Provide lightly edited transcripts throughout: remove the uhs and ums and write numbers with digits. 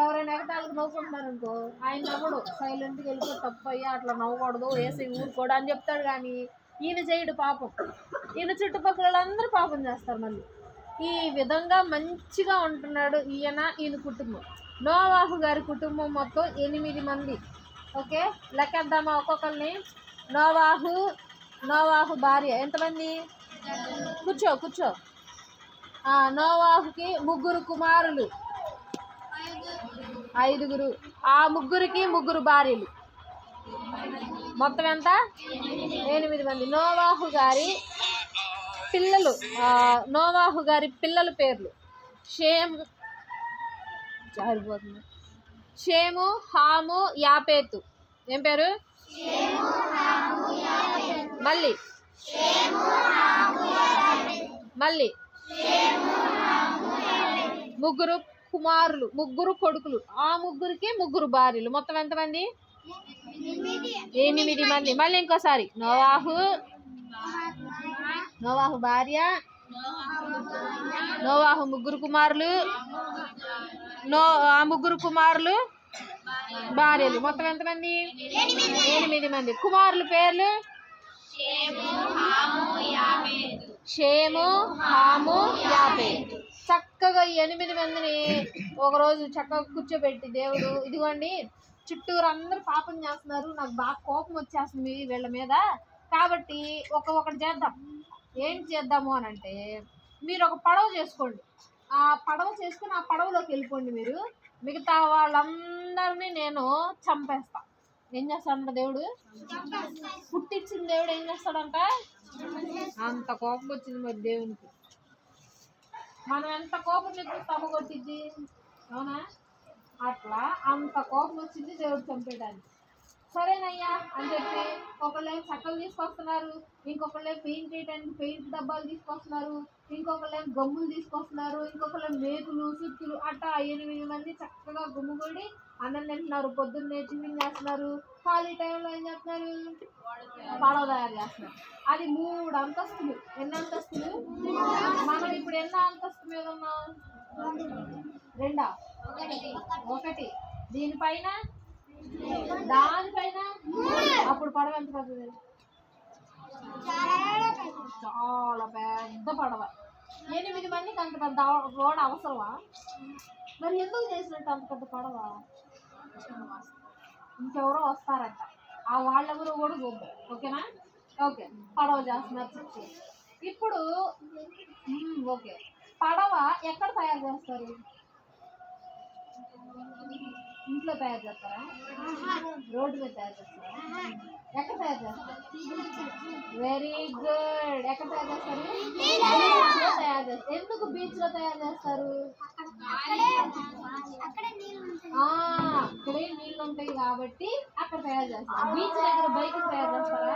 ఎవరైనా ఎగతాళికి నవ్వుకుంటున్నారు అనుకో, ఆయన నవ్వడు, సైలెంట్గా వెళ్ళిపోయి తప్పు అయ్యా అట్లా నవ్వకూడదు, వేసి ఊరుకోడు అని చెప్తాడు. కానీ ఈయన చేయడు పాపం. ఈయన చుట్టుపక్కల వాళ్ళందరూ పాపం చేస్తారు. మళ్ళీ ఈ విధంగా మంచిగా ఉంటున్నాడు ఈయన కుటుంబం. నోవాహు గారి కుటుంబం మొత్తం 8 మంది. ఓకే, లెక్కేద్దామా ఒక్కొక్కరిని. నోవాహు భార్య ఎంతమంది? కూర్చో. నోవాహుకి 3 కుమారులు, 5. ఆ 3కి 3 భార్యలు, మొత్తం ఎంత? 8 మంది. నోవాహు గారి పిల్లల పేర్లు షేము, హాము, యాపేతు. ఏం పేరు? మళ్ళీ 3 కుమారులు, 3 కొడుకులు, ఆ 3కి 3 భార్యలు, మొత్తం ఎంతమంది? 8 మంది. మళ్ళీ ఇంకోసారి నోవాహు భార్య, నోవాహు 3 కుమారులు, ఆ 3 కుమారులు భార్యలు, మొత్తం ఎంతమంది? 8 మంది. కుమారుల పేర్లు షేము, హాము, యాపేతు. చక్కగా 8 మందిని ఒకరోజు చక్కగా కూర్చోబెట్టి దేవుడు, ఇదిగోండి చుట్టూరు అందరూ పాపం చేస్తున్నారు, నాకు బాగా కోపం వచ్చేస్తుంది వీళ్ళ మీద, కాబట్టి ఒకటి చేద్దాం. ఏం చేద్దాము అని అంటే, మీరు ఒక పడవ చేసుకోండి, ఆ పడవ చేసుకుని ఆ పడవలోకి వెళ్ళిపోండి, మీరు మిగతా వాళ్ళందరినీ నేను చంపేస్తా. ఏం చేస్తాడంట దేవుడు? పుట్టించిన దేవుడు ఏం చేస్తాడంట? అంత కోపం వచ్చింది మరి దేవునికి. మనం ఎంత కోపం తెప్పిస్తామో కొట్టింది, అవునా? అట్లా అంత కోపం వచ్చింది దేవుడు చంపేయడానికి. సరేనయ్యా అని చెప్పి ఒకళ్ళేమో చక్కలు తీసుకొస్తున్నారు, ఇంకొకళ్ళేమో పెయింట్ వేయడానికి పెయింట్ డబ్బాలు తీసుకొస్తున్నారు, ఇంకొకళ్ళేమో గమ్ములు తీసుకొస్తున్నారు, ఇంకొకళ్ళేమో మేకులు, సుత్తులు, అట్టా 8 మంది చక్కగా గుమ్ముగొడి అన్నం తింటున్నారు. పొద్దున్నే టిఫిన్ చేస్తున్నారు, ఖాళీ టైంలో ఏం చేస్తున్నారు? పడవ తయారు చేస్తున్నారు. అది 3 అంతస్తులు. ఎన్ని అంతస్తులు? మనం ఇప్పుడు ఎన్నో అంతస్తు మీద ఉన్నాం? 2, 1. దీనిపైన, దానిపైన. అప్పుడు పడవ ఎంత పెద్దది? చాలా పెద్ద పడవ. 8 మందికి అంత పెద్ద ఓడ అవసరమా? మరి ఎందుకు చేసినట్టు అంత పెద్ద పడవ? ఇంకెవరో వస్తారంట, ఆ వాళ్ళెవరో కూడా చూద్దాం. ఓకేనా? ఓకే, పడవ చేస్తున్నారు. ఇప్పుడు ఓకే, పడవ ఎక్కడ తయారు చేస్తారు? ఇంట్లో తయారు చేస్తారా? రోడ్డు మీద తయారు చేస్తారా? ఎక్కడ తయారు చేస్తారు? Very good. ఎక్కడ తయారు చేస్తారు? బీచ్ లో తయారు చేస్తారు. ఎందుకు బీచ్ లో తయారు చేస్తారు? అక్కడే నీళ్ళు ఉంటాయి కాబట్టి అక్కడ తయారు చేస్తారు. బీచ్ దగ్గర బైక్ తయారు చేస్తారా?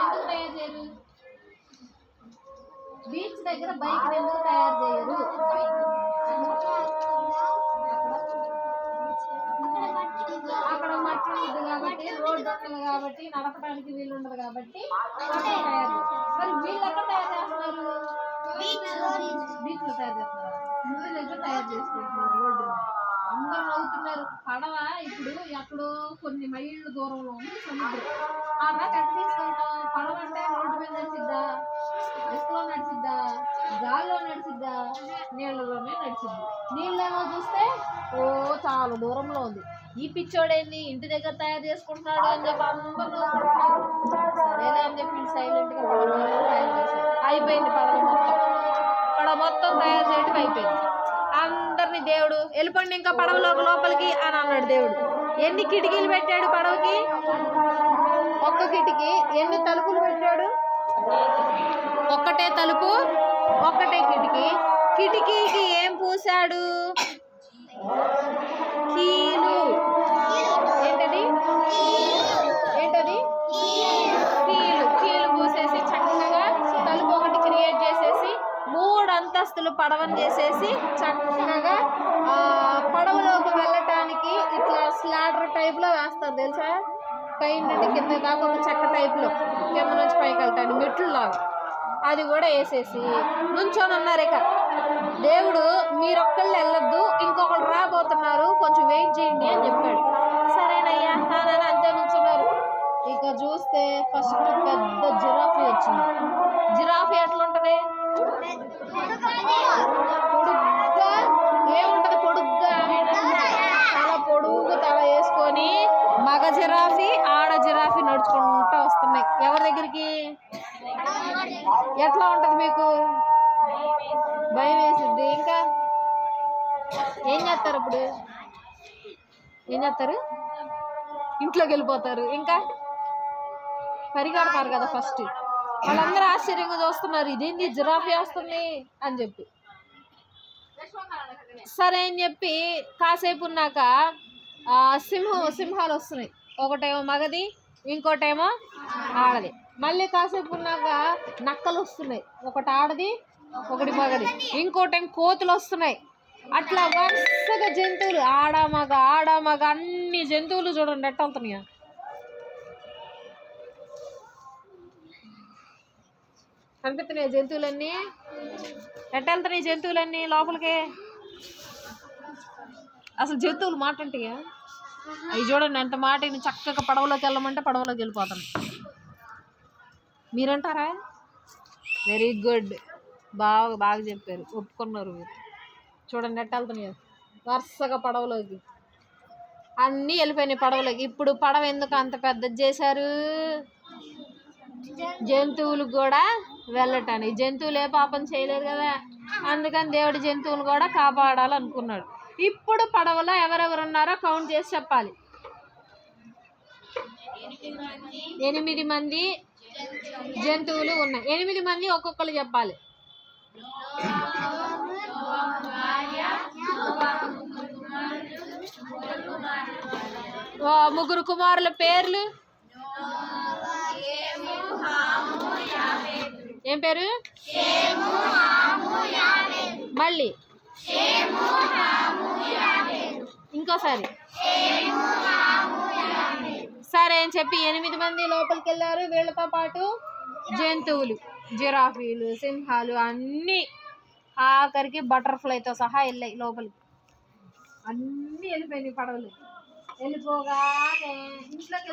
ఎందుకు తయారు చేయరు? బీచ్ దగ్గర బైక్ ఎందుకు తయారు చేయరు? అక్కడ మట్టి ఉంది కాబట్టి, రోడ్డు ఉండదు కాబట్టి, నడపడానికి వీలు ఉండదు కాబట్టి తయారు. మరి వీళ్ళు ఎక్కడ తయారు చేస్తున్నారు? బీచ్ లో తయారు చేస్తున్నారు. ఇంటి దగ్గర తయారు చేసుకుంటున్నారు. రోడ్డు అందరూ నవ్వుతున్నారు. పడవ ఇప్పుడు ఎక్కడో కొన్ని మైళ్ళు దూరంలో ఉంది సముద్రం. ఆ దాకా ఎక్కడ తీసుకెళ్తాం? పడవ అంటే రోడ్డు మీద నడిచిద్దా, ఇసుకలో నడిచిద్దా, గాల్లో నడిచిద్దా, నీళ్ళలోనే నడిచిద్ది. నీళ్ళేమో చూస్తే చాలా దూరంలో ఉంది. ఈ పిచ్చోడేంది ఇంటి దగ్గర తయారు చేసుకుంటున్నాడు అని చెప్పి అందరూ నవ్వుకుంటున్నారు. సరేలే అని చెప్పి సైలెంట్గా పడవ తయారు చేశారు. అయిపోయింది పడవ మొత్తం తయారు చేయడం అయిపోయింది. అందరినీ దేవుడు వెళ్ళిపోండి ఇంకా పడవలో లోపలికి అని అన్నాడు దేవుడు. ఎన్ని కిటికీలు పెట్టాడు పడవకి? 1 కిటికీ. ఎన్ని తలుపులు పెట్టాడు? 1 తలుపు, 1 కిటికీ. కిటికీకి ఏం పూసాడు? కీలు. ఏంటది? కీలు పూసేసి చక్కగా తలుపు 1 క్రియేట్ చేసేసి 3 అంతస్తులు పడవను చేసేసి చక్కగా పడవలోకి వెళ్ళటానికి ఇట్లా స్లాడర్ టైప్లో వేస్తారు తెలుసా? పై నుండి కింద దాకా ఒక చెక్క టైప్లో, కింద నుంచి పైకి వెళ్తాడు మెట్లు లాగా. అది కూడా వేసేసి నుంచొని ఉన్నారు. ఇక దేవుడు మీరొక్కళ్ళు వెళ్ళొద్దు, ఇంకొకళ్ళు రాబోతున్నారు, కొంచెం వెయిట్ చేయండి అని చెప్పాడు. సరేనయ్యా అని అంతే నుంచున్నారు. ఇక చూస్తే ఫస్ట్ పెద్ద జిరాఫీ వచ్చింది. జిరాఫీ ఎట్లా ఉంటది? పొడుగ్గా ఏముంటది? పొడుగ్గా తల పొడుగు తల వేసుకొని మగ జిరాఫీ ఆడ జిరాఫీ నడుచుకుంటూ వస్తున్నాయి. ఎవరి దగ్గరికి? ఎట్లా ఉంటది మీకు? భయం వేసిద్ది. ఇంకా ఏం చేస్తారు? ఇప్పుడు ఏం చేస్తారు? ఇంట్లోకి వెళ్ళిపోతారు. ఇంకా పరిగెడతారు కదా ఫస్ట్. వాళ్ళందరూ ఆశ్చర్యంగా చూస్తున్నారు, ఇదేంటి జిరాఫీ వస్తుంది అని చెప్పి. సరే అని చెప్పి కాసేపు ఉన్నాక సింహాలు వస్తున్నాయి. ఒకటేమో మగది, ఇంకోటేమో ఆడది. మళ్ళీ కాసేపు ఉన్నాక నక్కలు వస్తున్నాయి. ఒకటి ఆడది, ఒకటి మగది. ఇంకోటేమో కోతులు వస్తున్నాయి. అట్లా వరుసగా జంతువులు ఆడ మగ అన్ని జంతువులు చూడండి ఎట్ట వెళ్తున్నాయా. కనిపిస్తున్నాయి జంతువులన్నీ ఎట్ట వెళ్తున్నాయి? జంతువులన్నీ లోపలికి. అసలు జంతువులు మాట ఉంటాయా? అవి చూడండి ఎంత మాట. చక్కగా పడవలోకి వెళ్ళమంటే పడవలోకి వెళ్ళిపోతాను. మీరంటారా? వెరీ గుడ్, బాగా చెప్పారు, ఒప్పుకున్నారు మీరు. చూడండి ఎట్ట వెళ్తున్నాయి వరుసగా పడవలోకి. అన్నీ వెళ్ళిపోయినాయి పడవలోకి. ఇప్పుడు పడవ ఎందుకు అంత పెద్దది చేశారు? జంతువులు కూడా వెళ్ళటానికి. జంతువులు ఏ పాపం చేయలేదు కదా, అందుకని దేవుడి జంతువులు కూడా కాపాడాలనుకున్నాడు. ఇప్పుడు పడవలో ఎవరెవరు ఉన్నారో కౌంట్ చేసి చెప్పాలి. 8 మంది జంతువులు ఉన్నాయి. 8 మంది ఒక్కొక్కరు చెప్పాలి. ముగ్గురు కుమారుల పేర్లు ఏం పేరు? మళ్ళీ ఇంకోసారి. సరే అని చెప్పి 8 మంది లోపలికి వెళ్ళారు. వీళ్ళతో పాటు జంతువులు, జిరాఫీలు, సింహాలు అన్నీ, ఆఖరికి బటర్ఫ్లైతో సహా వెళ్ళాయి లోపలికి. అన్నీ వెళ్ళిపోయినాయి పడవలు. వెళ్ళిపోగానే ఇంట్లోకి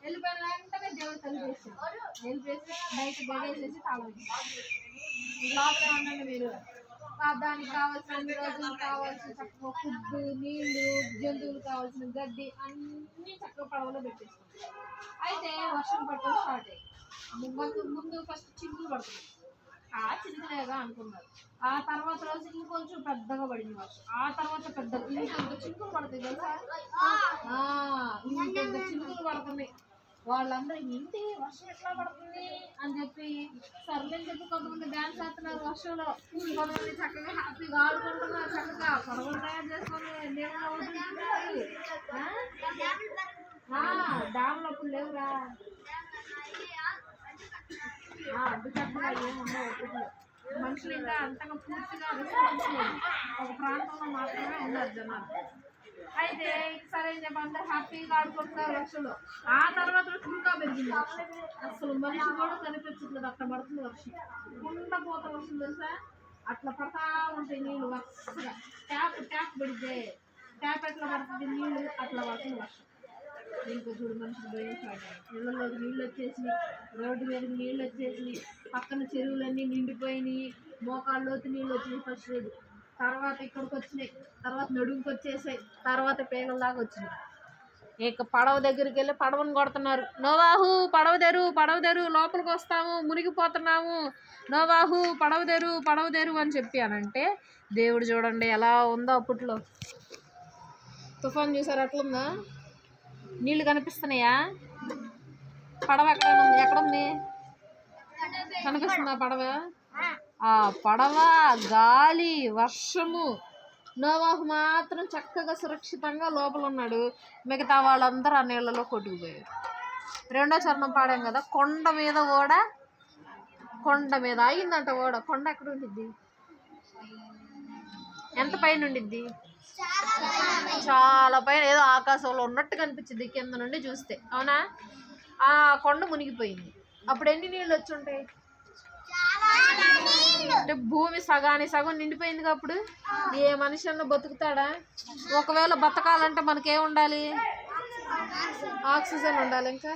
వెళ్ళిపోయిన వెంటనే దేవుడు తలిపేసాడు. వెళ్ళిపేసి బయట గడేసేసి తాళం లోపలే ఉండండి మీరు. దానికి కావాల్సిన అన్ని రోజులు కావాల్సిన చక్కగా ఫుడ్, నీళ్లు, జంతువులు కావాల్సిన గడ్డి అన్నీ చక్కగా పడవలో పెట్టేస్తాం. అయితే వర్షం పట్టడం స్టార్ట్ అయ్యి ముందు ఫస్ట్ చినుకులు పడుతుంది. చినుకులేగా అనుకున్నారు. ఆ తర్వాత రోజు ఇంకొంచెం పెద్దగా పడింది వర్షం. ఆ తర్వాత పెద్దగా ఇంకొంత చినుకులు పడుతుంది కదా. ఇంకొంత చినుకులు పడుతున్నాయి. వాళ్ళందరూ ఏంటి వర్షం ఎట్లా పడుతుంది అని చెప్పి సర్లేని చెప్పి కొంతమంది డ్యాన్స్ చేస్తున్నారు వర్షంలో. కొంతమంది చక్కగా హ్యాపీగా ఆడుకుంటున్నారు. చక్కగా పడవలు తయారు చేసుకొని డ్యామ్లో అప్పుడు లేవురా. అడ్డు చక్కగా ఏముండవు. మనుషులు ఇంకా అంతగా పూర్తిగా విస్తరించలేదు. ఒక ప్రాంతంలో మాత్రమే ఉన్నారు జనాలు. అయితే సరే అని చెప్పి అందరు హ్యాపీగా ఆడుకుంటున్నారు వర్షంలో. ఆ తర్వాత ఇంకా పెరిగింది. అసలు మనిషి కూడా కనిపించట్లేదు, అట్లా పడుతుంది వర్షం. కుండపోత వర్షం తెలుసా? అట్లా పడతా ఉంటాయి నీళ్ళు వరుసగా. ట్యాప్ పడితే ట్యాప్ ఎట్లా పడుతుంది నీళ్ళు అట్లా పడుతుంది వర్షం. ఇంకా చూడు మనుషులు భయం స్టార్ట్ అయ్యాయి. ఇళ్ళలోకి నీళ్ళు వచ్చేసినాయి, రోడ్డు మీద నీళ్ళు వచ్చేసినాయి, పక్కన చెరువులన్నీ నిండిపోయినాయి, మోకాళ్ళలోకి నీళ్ళు వచ్చినాయి ఫస్ట్ రోజు. తర్వాత ఇక్కడికి వచ్చినాయి, తర్వాత నడుముకి వచ్చేసాయి, తర్వాత పేగలలాగా వచ్చినాయి. ఇక పడవ దగ్గరికి వెళ్ళి పడవను కొడుతున్నారు. నోవాహు పడవ తెరు లోపలికి వస్తాము, మునిగిపోతున్నాము, నోవాహు పడవ తెరు అని చెప్పి అనంటే దేవుడు చూడండి ఎలా ఉందో. అప్పట్లో తుఫాన్ చూసారు అట్లుందా? నీళ్ళు కనిపిస్తున్నాయా? పడవ ఎక్కడుంది? కనిపిస్తుందా పడవ? ఆ పడవ, గాలి, వర్షము. నోవాహు మాత్రం చక్కగా సురక్షితంగా లోపల ఉన్నాడు. మిగతా వాళ్ళందరూ ఆ నీళ్ళలో కొట్టుకుపోయారు. 2వ చరణం పాడాం కదా, కొండ మీద ఆగిందంట ఓడ. కొండ ఎక్కడ ఉండిద్ది? ఎంత పైన ఉండిద్ది? చాలా పైన, ఏదో ఆకాశంలో ఉన్నట్టు కనిపించింది కింద నుండి చూస్తే, అవునా? ఆ కొండ మునిగిపోయింది. అప్పుడు ఎన్ని నీళ్ళు వచ్చి ఉంటాయి? అంటే భూమి సగానికి సగం నిండిపోయింది. అప్పుడు ఏ మనిషి అన్న బతుకుతాడా? ఒకవేళ బతకాలంటే మనకేం ఉండాలి? ఆక్సిజన్ ఉండాలి, ఇంకా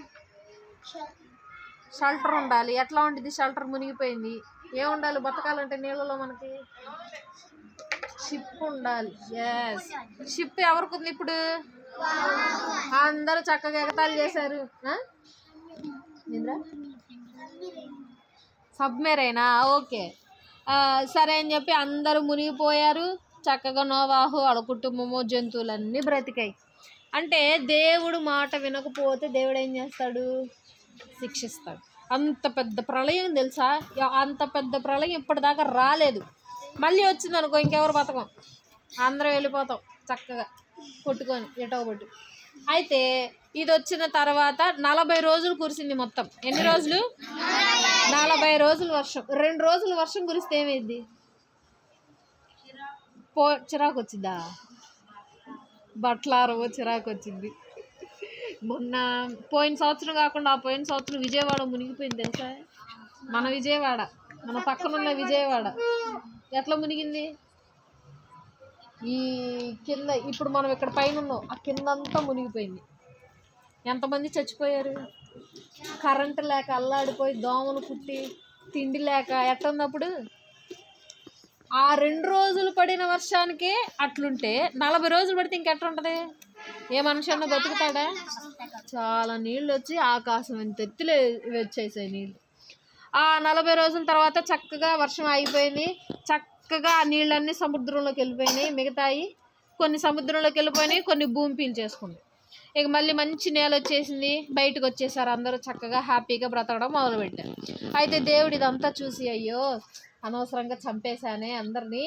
షెల్టర్ ఉండాలి. ఎట్లా ఉంటుంది? షెల్టర్ మునిగిపోయింది. ఏం ఉండాలి బతకాలంటే నీళ్ళలో మనకి? షిప్ ఉండాలి. ఎస్, షిప్ ఎవరికి ఉంది ఇప్పుడు? అందరూ చక్కగా ఎగతాళి చేశారు. సబ్మెరైనా? ఓకే, సరే అని చెప్పి అందరూ మునిగిపోయారు. చక్కగా నోవాహు వాళ్ళ కుటుంబము జంతువులన్నీ బ్రతికాయి. అంటే దేవుడు మాట వినకపోతే దేవుడు ఏం చేస్తాడు? శిక్షిస్తాడు. అంత పెద్ద ప్రళయం తెలుసా? అంత పెద్ద ప్రళయం ఇప్పటిదాకా రాలేదు. మళ్ళీ వచ్చింది అనుకో, ఇంకెవరు బతకం, అందరం వెళ్ళిపోతాం చక్కగా కొట్టుకొని ఎటో కొట్టు. అయితే ఇది వచ్చిన తర్వాత 40 రోజులు కురిసింది మొత్తం. ఎన్ని రోజులు? 40 రోజులు వర్షం. 2 రోజులు వర్షం కురిస్తే ఏమైంది? చిరాకు వచ్చిందా? బట్టలారవో చిరాకు వచ్చింది. మొన్న పోయిన సంవత్సరం కాకుండా ఆ పోయిన సంవత్సరం విజయవాడ మునిగిపోయింది తెలుసా? మన విజయవాడ, మన పక్కనున్న విజయవాడ ఎట్లా మునిగింది? ఈ కింద ఇప్పుడు మనం ఇక్కడ పైన ఉన్నాం, ఆ కిందంతా మునిగిపోయింది. ఎంతమంది చచ్చిపోయారు? కరెంటు లేక అల్లాడిపోయి దోమలు కుట్టి తిండి లేక ఎట్లున్నప్పుడు ఆ 2 రోజులు పడిన వర్షానికే అట్లుంటే 40 రోజులు పడితే ఇంకెట్లుంటుంది? ఏ మనిషి అన్న బతుకుతాడా? చాలా నీళ్ళు వచ్చి ఆకాశం ఎంత ఎత్తులే వచ్చేసాయి నీళ్ళు. ఆ 40 రోజుల తర్వాత చక్కగా వర్షం ఆగిపోయింది. చక్కగా ఆ నీళ్ళన్నీ సముద్రంలోకి వెళ్ళిపోయినాయి. మిగతాయి కొన్ని సముద్రంలోకి వెళ్ళిపోయినాయి, కొన్ని భూమి పీల్చేసుకుంది. ఇక మళ్ళీ మంచి నేల వచ్చేసింది. బయటకు వచ్చేసారు అందరూ, చక్కగా హ్యాపీగా బ్రతకడం మొదలుపెట్టారు. అయితే దేవుడు ఇదంతా చూసి, అయ్యో అనవసరంగా చంపేశానే అందరినీ.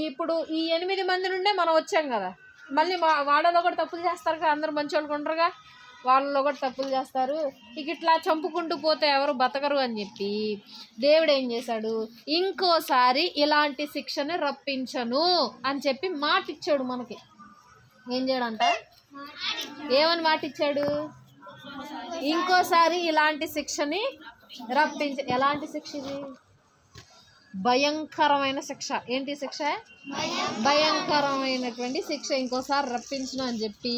ఇప్పుడు ఈ 8 మంది నుండే మనం వచ్చాం కదా, మళ్ళీ వాళ్ళలో కూడా తప్పులు చేస్తారు కదా, అందరూ మంచి వాళ్ళు ఉండరుగా, వాళ్ళలో కూడా తప్పులు చేస్తారు. ఇక ఇట్లా చంపుకుంటూ పోతే ఎవరు బతకరు అని చెప్పి దేవుడు ఏం చేశాడు? ఇంకోసారి ఇలాంటి శిక్షని రప్పించను అని చెప్పి మాట ఇచ్చాడు మనకి. ఏం చేయడంట? ఏమని మాట ఇచ్చాడు? ఇంకోసారి ఇలాంటి శిక్షని ఎలాంటి శిక్ష ఇది? భయంకరమైన శిక్ష. ఏంటి శిక్ష? భయంకరమైనటువంటి శిక్ష ఇంకోసారి రప్పించను అని చెప్పి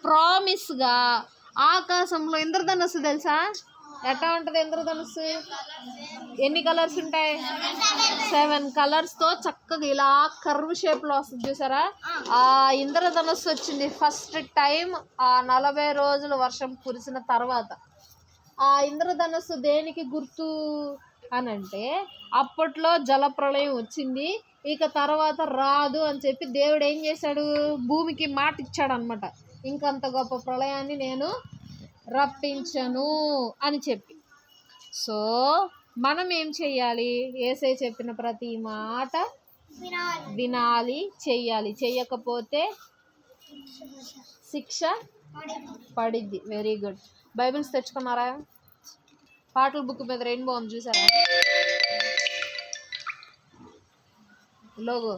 ప్రామిస్గా ఆకాశంలో ఇంద్రధనుస్సు తెలుసా? ఎట్లా ఉంటుంది ఇంద్రధనుస్సు? ఎన్ని కలర్స్ ఉంటాయి? 7 కలర్స్తో చక్కగా ఇలా కర్వ్ షేప్లో వస్తుంది చూసారా? ఆ ఇంద్రధనుస్సు వచ్చింది ఫస్ట్ టైం ఆ 40 రోజులు వర్షం కురిసిన తర్వాత. ఆ ఇంద్రధనుస్సు దేనికి గుర్తు అని అంటే, అప్పట్లో జలప్రళయం వచ్చింది, ఇక తర్వాత రాదు అని చెప్పి దేవుడు ఏం చేశాడు? భూమికి మాట ఇచ్చాడు అనమాట, ఇంకంత గొప్ప ప్రళయాన్ని నేను రప్పించను అని చెప్పి. సో మనం ఏం చెయ్యాలి? యేసయ్య చెప్పిన ప్రతి మాట వినాలి, చెయ్యాలి. చెయ్యకపోతే శిక్ష పడిద్ది. Very good. బైబిల్స్ తెచ్చుకున్నారా? పాటల బుక్ మీద రెయిన్బో ఉంది చూసారా? లోగో,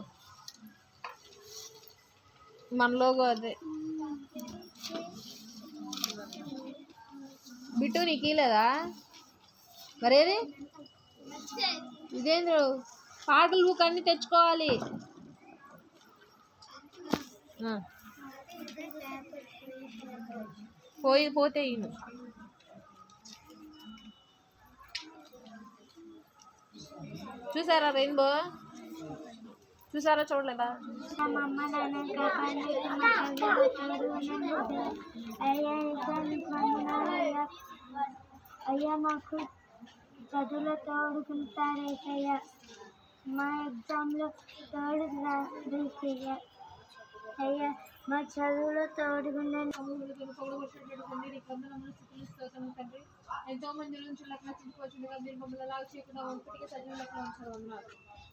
మన లోగో అదే. బిట్టు నీకు ఇలేదా మరేది? ఇదేంద్రు పాటల బుక్ అన్నీ తెచ్చుకోవాలి. పోతే ఇను చూసారా రెయిన్బో? చూసారా? చూడలేదా? అయ్యా మాకు చదువులో తోడుకుంటారేసయ్యా, మా ఎగ్జామ్లో తోడు రాయ్యా, అయ్యా మా చదువులో తోడుగుండండి. ఎంతో మంది నుంచి లెక్కన చిక్కువచ్చుండగా మీరు మమ్మల్ని అలా చేయకుండా ఒంటికి సజీవ లెక్కన ఉంచారు వందనాలు.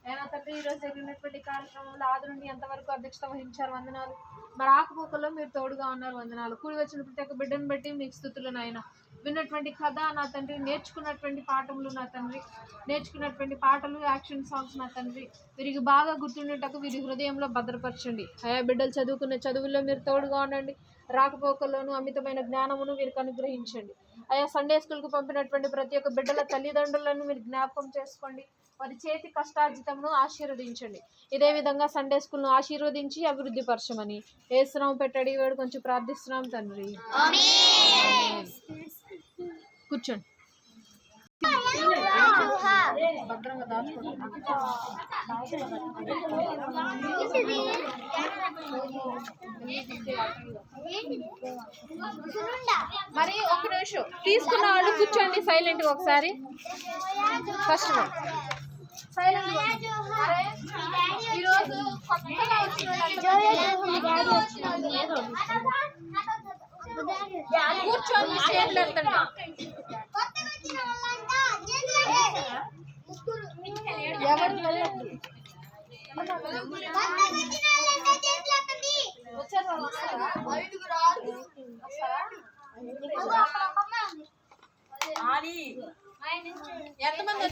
అయినా తండ్రి ఈరోజు జరిగినటువంటి కార్యక్రమంలో ఆది నుండి ఎంతవరకు అధ్యక్షత వహించారు వందనాలు. మరి ఆకుపోకల్లో మీరు తోడుగా ఉన్నారు వందనాలు. కూడి వచ్చిన ప్రతి ఒక్క బిడ్డను బట్టి మీకు స్తుతులు నాయన. విన్నటువంటి కథ నా తండ్రి, నేర్చుకున్నటువంటి పాఠములు నా తండ్రి, నేర్చుకున్నటువంటి పాటలు, యాక్షన్ సాంగ్స్ నా తండ్రి వీరికి బాగా గుర్తుండేటకు వీరి హృదయంలో భద్రపరచండి. ఆయా బిడ్డలు చదువుకున్న చదువుల్లో మీరు తోడుగా ఉండండి. రాకపోకల్లోనూ అమితమైన జ్ఞానమును వీరికి అనుగ్రహించండి. అయ్యా సండే స్కూల్కి పంపినటువంటి ప్రతి ఒక్క బిడ్డల తల్లిదండ్రులను మీరు జ్ఞాపకం చేసుకోండి, వారి చేతి కష్టార్జితమును ఆశీర్వదించండి. ఇదే విధంగా సండే స్కూల్ను ఆశీర్వదించి అభివృద్ధి పరచమని యేసునామం పెట్టడి వేడు కొంచెం ప్రార్థిస్తున్నాం తండ్రి. కూర్చోండి. భద్రంగా దాచుకోండి. మరి ఒక నిమిషం తీసుకున్న వాళ్ళు కూర్చోండి సైలెంట్గా ఒకసారి. First silent. ఈరోజు కొత్తగా కూర్చొని చేతులు ఎత్తండి. ఎవరు వెళ్ళండి. ఎంతమంది